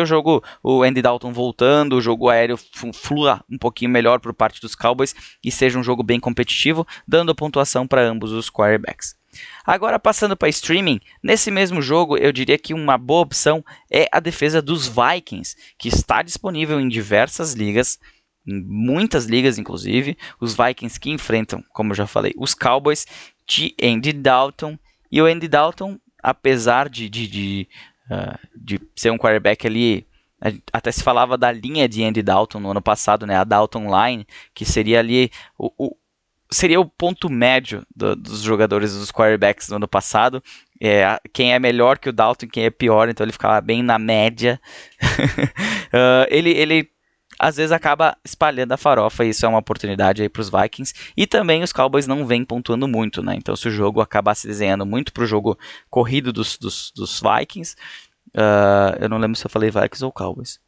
o Andy Dalton voltando, o jogo aéreo flua um pouquinho melhor por parte dos Cowboys e seja um jogo bem competitivo, dando pontuação para ambos os quarterbacks. Agora, passando para streaming, nesse mesmo jogo, eu diria que uma boa opção é a defesa dos Vikings, que está disponível em diversas ligas, em muitas ligas inclusive, os Vikings que enfrentam, como eu já falei, os Cowboys de Andy Dalton, e o Andy Dalton, apesar de ser um quarterback ali, até se falava da linha de Andy Dalton no ano passado, né, a Dalton Line, que seria ali seria o ponto médio dos jogadores, dos quarterbacks no ano passado. Quem é melhor que o Dalton e quem é pior, então ele ficava bem na média. Ele às vezes acaba espalhando a farofa, e isso é uma oportunidade aí para os Vikings. E também os Cowboys não vêm pontuando muito, né? Então, se o jogo acabar se desenhando muito para o jogo corrido dos Vikings, eu não lembro se eu falei Vikings ou Cowboys,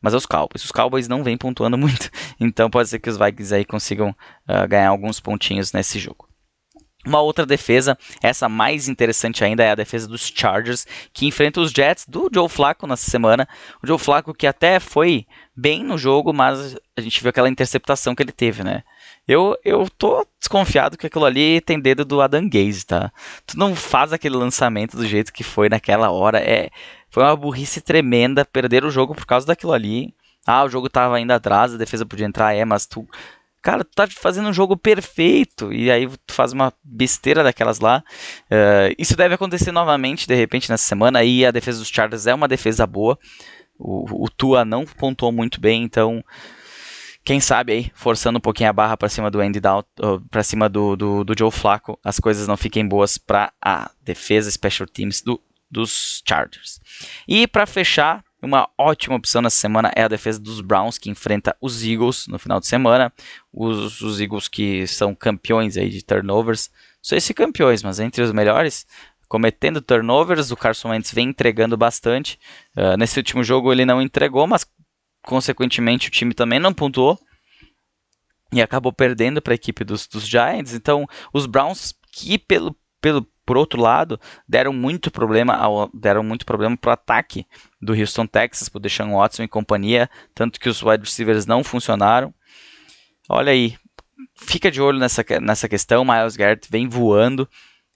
mas é os Cowboys. Os Cowboys não vêm pontuando muito, então pode ser que os Vikings aí consigam ganhar alguns pontinhos nesse jogo. Uma outra defesa, essa mais interessante ainda, é a defesa dos Chargers, que enfrenta os Jets do Joe Flacco nessa semana. O Joe Flacco que até foi bem no jogo, mas a gente viu aquela interceptação que ele teve, né? Eu tô desconfiado que aquilo ali tem dedo do Adam Gaze, tá? Tu não faz aquele lançamento do jeito que foi naquela hora. Foi uma burrice tremenda, perder o jogo por causa daquilo ali. O jogo tava ainda atrás, a defesa podia entrar, mas tu... Cara, tu tá fazendo um jogo perfeito e aí tu faz uma besteira daquelas lá. Isso deve acontecer novamente, de repente, nessa semana. Aí a defesa dos Chargers é uma defesa boa. O Tua não pontuou muito bem, então... Quem sabe aí, forçando um pouquinho a barra para cima do Andy Dalton, para cima do Joe Flacco, as coisas não fiquem boas para a defesa special teams dos Chargers. E para fechar, uma ótima opção nessa semana é a defesa dos Browns, que enfrenta os Eagles no final de semana. Os Eagles que são campeões aí de turnovers. Não sei se campeões, mas entre os melhores, cometendo turnovers. O Carson Wentz vem entregando bastante. Nesse último jogo ele não entregou, mas consequentemente o time também não pontuou e acabou perdendo para a equipe dos Giants. Então os Browns, que por outro lado, deram muito problema para o ataque do Houston Texans, para o Deshaun Watson e companhia, tanto que os wide receivers não funcionaram. Olha aí, fica de olho nessa questão. Myles Garrett vem voando.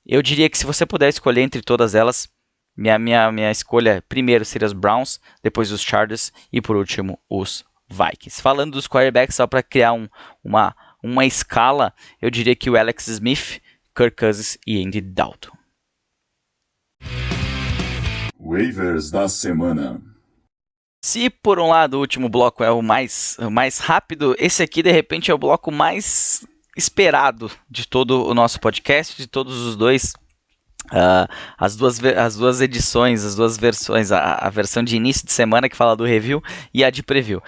Eu diria que se você puder escolher entre todas elas, minha escolha primeiro seria os Browns, depois os Chargers e por último os Vikings. Falando dos quarterbacks, só para criar uma escala, eu diria que o Alex Smith, Kirk Cousins e Andy Dalton. Waivers da semana. Se por um lado o último bloco é o mais rápido, esse aqui de repente é o bloco mais esperado de todo o nosso podcast, de todos os dois. As duas edições, as duas versões, a versão de início de semana que fala do review e a de preview.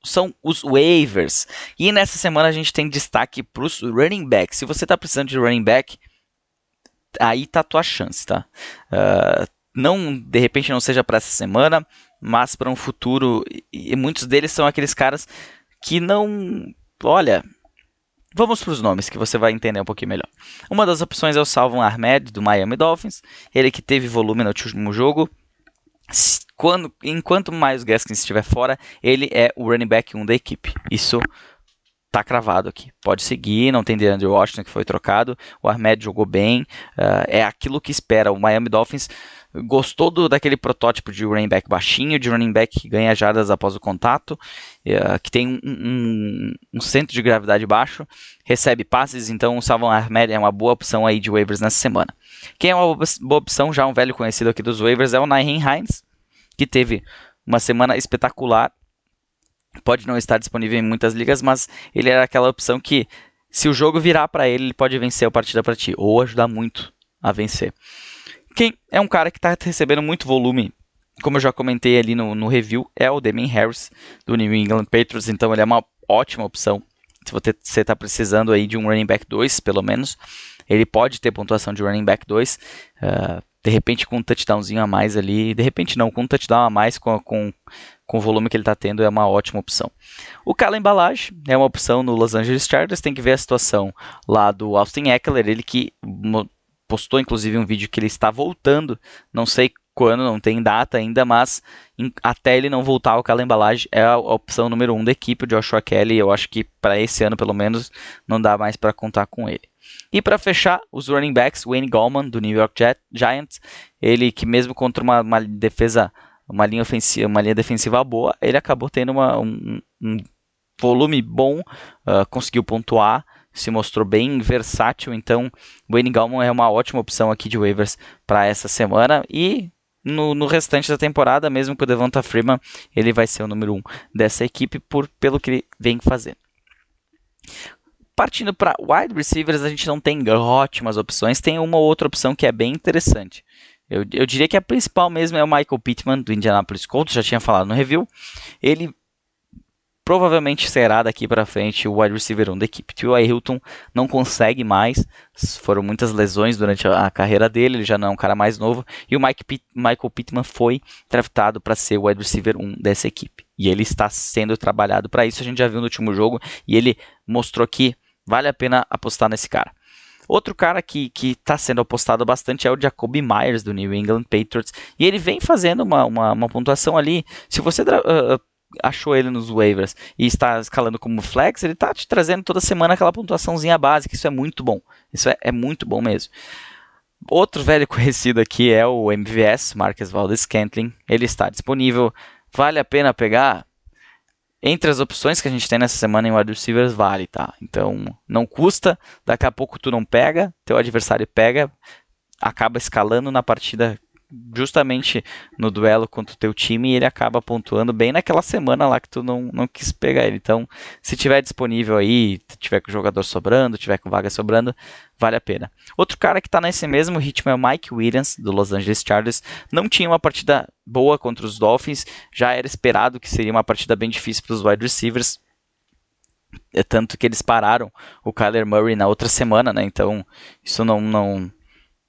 São os waivers. E nessa semana a gente tem destaque para os running backs. Se você está precisando de running back, aí tá a tua chance, tá? De repente não seja para essa semana, mas para um futuro. E muitos deles são aqueles caras que não... Olha, vamos para os nomes que você vai entender um pouquinho melhor. Uma das opções é o Salvon Ahmed, do Miami Dolphins. Ele que teve volume no último jogo. Enquanto o Myles Gaskins estiver fora, ele é o running back 1 da equipe. Isso tá cravado aqui. Pode seguir, não tem DeAndre Washington que foi trocado. O Ahmed jogou bem. É aquilo que espera. O Miami Dolphins gostou daquele protótipo de running back baixinho, de running back que ganha jardas após o contato, que tem um centro de gravidade baixo, recebe passes. Então o Salvon Ahmed é uma boa opção aí de waivers nessa semana. Quem é uma boa opção, já um velho conhecido aqui dos waivers, é o Nyheim Hines, que teve uma semana espetacular. Pode não estar disponível em muitas ligas, mas ele era aquela opção que, se o jogo virar para ele, ele pode vencer a partida para ti, ou ajudar muito a vencer. Quem é um cara que está recebendo muito volume, como eu já comentei ali no review, é o Damien Harris, do New England Patriots. Então ele é uma ótima opção. Se você está precisando aí de um running back 2, pelo menos, ele pode ter pontuação de running back 2. De repente com um touchdownzinho a mais ali, de repente não, com um touchdown a mais, com com o volume que ele está tendo, é uma ótima opção. O Kalen Ballage é uma opção no Los Angeles Chargers, tem que ver a situação lá do Austin Ekeler, ele que postou inclusive um vídeo que ele está voltando, não sei quando, não tem data ainda, mas até ele não voltar, o Kalen Ballage é a opção número 1 da equipe, o Joshua Kelly, eu acho que para esse ano pelo menos não dá mais para contar com ele. E para fechar, os running backs, Wayne Gallman do New York Giants, ele que mesmo contra uma linha defensiva boa, ele acabou tendo um volume bom, conseguiu pontuar, se mostrou bem versátil, então Wayne Gallman é uma ótima opção aqui de waivers para essa semana e no restante da temporada, mesmo com o Devonta Freeman, ele vai ser o número 1 dessa equipe pelo que ele vem fazendo. Partindo para wide receivers, a gente não tem ótimas opções, tem uma ou outra opção que é bem interessante. Eu diria que a principal mesmo é o Michael Pittman, do Indianapolis Colts, já tinha falado no review. Ele provavelmente será daqui para frente o wide receiver 1 da equipe. O Hilton não consegue mais, foram muitas lesões durante a carreira dele, ele já não é um cara mais novo, e o Michael Pittman foi draftado para ser o wide receiver 1 dessa equipe. E ele está sendo trabalhado para isso, a gente já viu no último jogo, e ele mostrou que vale a pena apostar nesse cara. Outro cara que está sendo apostado bastante é o Jakobi Meyers, do New England Patriots, e ele vem fazendo uma pontuação ali, se você achou ele nos waivers e está escalando como flex, ele está te trazendo toda semana aquela pontuaçãozinha básica, isso é muito bom, isso é muito bom mesmo. Outro velho conhecido aqui é o MVS, Marquez Valdes-Scantling, ele está disponível, vale a pena pegar? Entre as opções que a gente tem nessa semana em wide receivers, vale, tá? Então, não custa, daqui a pouco tu não pega, teu adversário pega, acaba escalando na partida justamente no duelo contra o teu time e ele acaba pontuando bem naquela semana lá que tu não quis pegar ele. Então, se tiver disponível aí, tiver com o jogador sobrando, tiver com vaga sobrando, vale a pena. Outro cara que está nesse mesmo ritmo é o Mike Williams, do Los Angeles Chargers. Não tinha uma partida boa contra os Dolphins, já era esperado que seria uma partida bem difícil para os wide receivers. É tanto que eles pararam o Kyler Murray na outra semana, né? Então, isso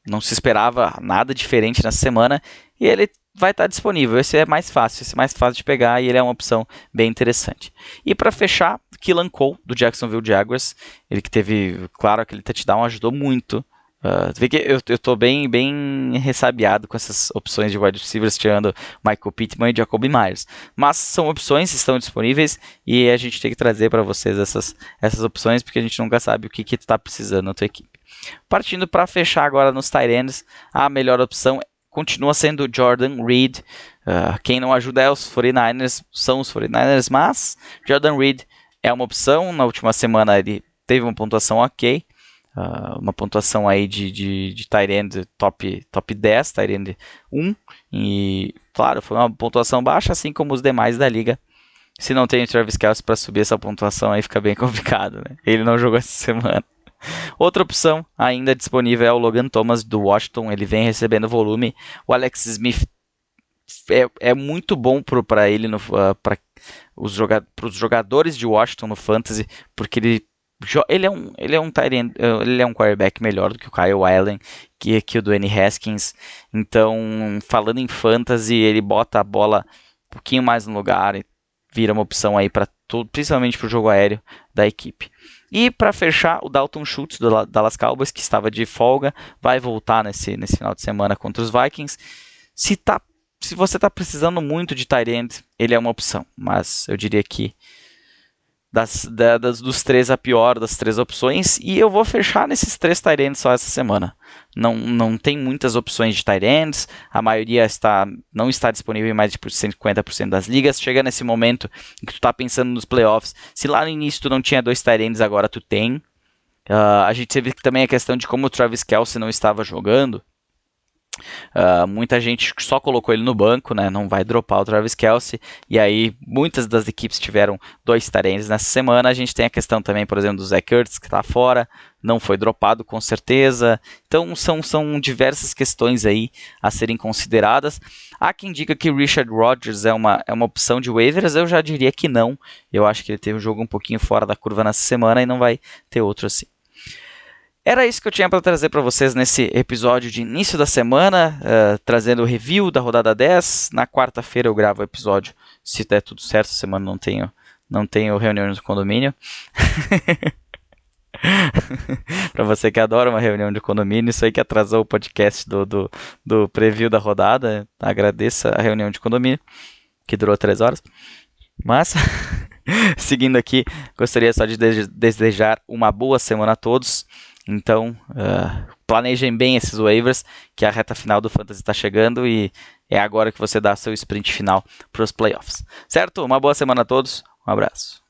não se esperava nada diferente nessa semana e ele vai estar disponível. Esse é mais fácil de pegar e ele é uma opção bem interessante. E para fechar, Keelan Cole, do Jacksonville Jaguars, ele que teve, claro, aquele touchdown ajudou muito. Vê que eu estou bem ressabiado com essas opções de wide receivers, tirando Michael Pittman e Jakobi Meyers. Mas são opções, estão disponíveis e a gente tem que trazer para vocês essas opções, porque a gente nunca sabe o que tu está precisando na tua equipe. Partindo para fechar agora nos tight ends, a melhor opção continua sendo Jordan Reed. Quem não ajuda é os 49ers, são os 49ers, mas Jordan Reed é uma opção. Na última semana ele teve uma pontuação ok, uma pontuação aí de tight end top 10, tight end 1, e claro, foi uma pontuação baixa, assim como os demais da liga. Se não tem o Travis Kelce para subir essa pontuação aí fica bem complicado, né? Ele não jogou essa semana. Outra opção ainda disponível é o Logan Thomas do Washington, ele vem recebendo volume. O Alex Smith é muito bom para ele, para os jogadores de Washington no Fantasy, porque ele é um quarterback melhor do que o Kyle Allen, que o Dwayne Haskins. Então, falando em Fantasy, ele bota a bola um pouquinho mais no lugar e vira uma opção aí para tudo, principalmente para o jogo aéreo da equipe. E para fechar, o Dalton Schultz do Dallas Cowboys, que estava de folga, vai voltar nesse final de semana contra os Vikings. Se você está precisando muito de tight end, ele é uma opção, mas eu diria que dos três a pior das três opções, e eu vou fechar nesses três tight ends só essa semana. Não tem muitas opções de tight ends, a maioria não está disponível em mais de 150% das ligas. Chega nesse momento em que tu está pensando nos playoffs, se lá no início tu não tinha dois tight ends, agora tu tem. A gente teve também a questão de como o Travis Kelce não estava jogando. Muita gente só colocou ele no banco, né? Não vai dropar o Travis Kelce, e aí muitas das equipes tiveram dois tight ends nessa semana. A gente tem a questão também, por exemplo, do Zach Ertz, que está fora, não foi dropado com certeza. Então são diversas questões aí a serem consideradas. Há quem diga que o Richard Rodgers é uma opção de waivers, eu já diria que não. Eu acho que ele teve um jogo um pouquinho fora da curva nessa semana e não vai ter outro assim. Era isso que eu tinha para trazer para vocês nesse episódio de início da semana, trazendo o review da rodada 10. Na quarta-feira eu gravo o episódio, se der tudo certo, essa semana não tenho reunião de condomínio. Para você que adora uma reunião de condomínio, isso aí que atrasou o podcast do preview da rodada, agradeço a reunião de condomínio, que durou 3 horas. Mas, seguindo aqui, gostaria só de desejar uma boa semana a todos. Então, planejem bem esses waivers, que a reta final do Fantasy está chegando e é agora que você dá seu sprint final para os playoffs. Certo? Uma boa semana a todos, um abraço.